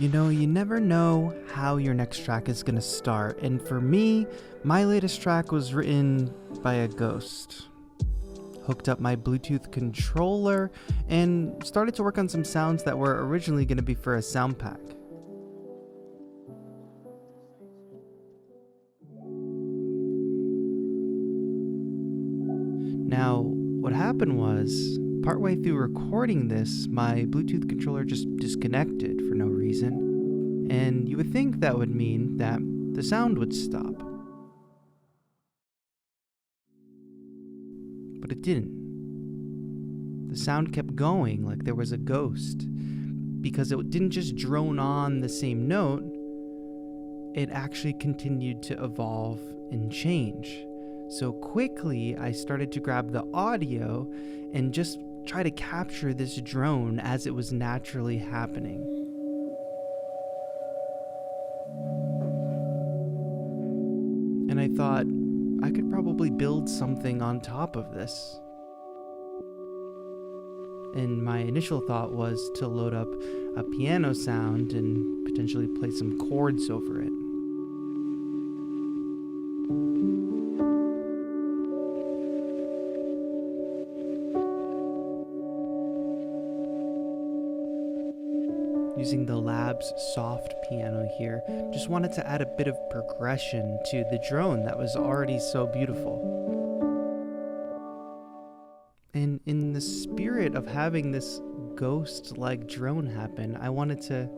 You know, you never know how your next track is gonna start, and for me, my latest track was written by a ghost. Hooked up my Bluetooth controller and started to work on some sounds that were originally gonna be for a sound pack. Now, what happened was, partway through recording this, my Bluetooth controller just disconnected for no reason, and you would think that would mean that the sound would stop. But it didn't. The sound kept going like there was a ghost, because it didn't just drone on the same note, it actually continued to evolve and change. So quickly, I started to grab the audio and just try to capture this drone as it was naturally happening. And I thought, I could probably build something on top of this. And my initial thought was to load up a piano sound and potentially play some chords over it. Using the Labs soft piano here, just wanted to add a bit of progression to the drone that was already so beautiful. And in the spirit of having this ghost-like drone happen, I wanted to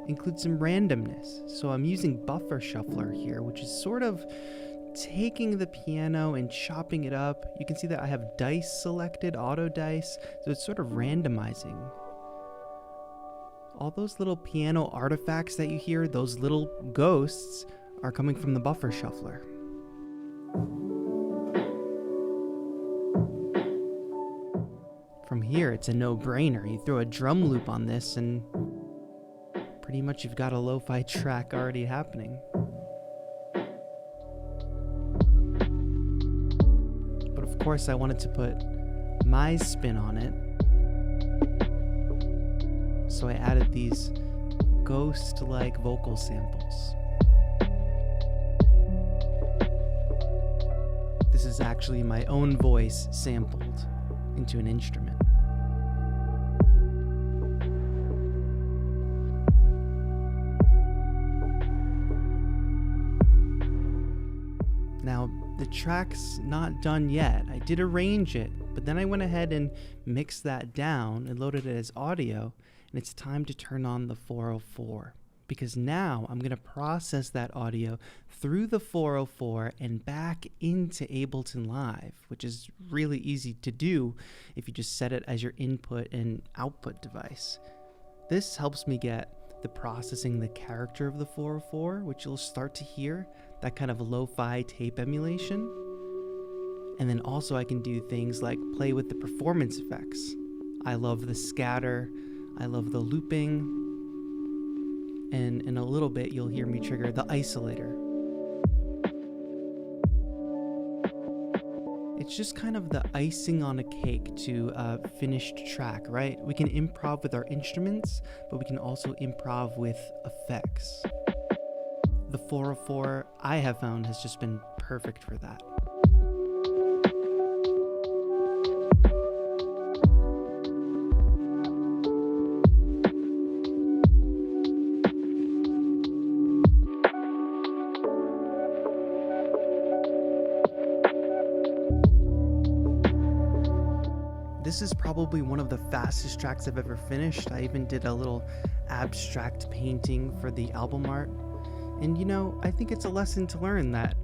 include some randomness. So I'm using buffer shuffler here, which is sort of taking the piano and chopping it up. You can see that I have dice selected, auto dice, so it's sort of randomizing. All those little piano artifacts that you hear, those little ghosts, are coming from the buffer shuffler. From here, it's a no-brainer. You throw a drum loop on this and pretty much you've got a lo-fi track already happening. But of course, I wanted to put my spin on it. So I added these ghost-like vocal samples. This is actually my own voice sampled into an instrument. Now, the track's not done yet. I did arrange it, but then I went ahead and mixed that down and loaded it as audio. And it's time to turn on the 404, because now I'm going to process that audio through the 404 and back into Ableton Live, which is really easy to do if you just set it as your input and output device. This helps me get the processing the character of the 404, which you'll start to hear, that kind of lo-fi tape emulation. And then also I can do things like play with the performance effects. I love the scatter. I love the looping, and in a little bit you'll hear me trigger the isolator. It's just kind of the icing on a cake to a finished track, right? We can improv with our instruments, but we can also improv with effects. The 404, I have found, has just been perfect for that. This is probably one of the fastest tracks I've ever finished. I even did a little abstract painting for the album art. And you know, I think it's a lesson to learn that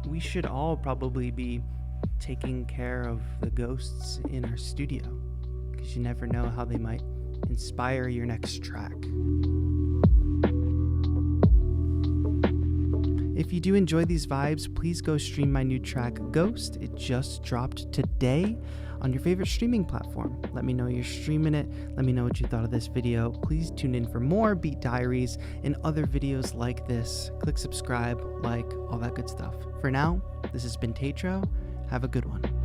we should all probably be taking care of the ghosts in our studio, because you never know how they might inspire your next track. If you do enjoy these vibes, please go stream my new track, Ghost. It just dropped today on your favorite streaming platform. Let me know you're streaming it. Let me know what you thought of this video. Please tune in for more Beat Diaries and other videos like this. Click subscribe, like, all that good stuff. For now, this has been TAETRO. Have a good one.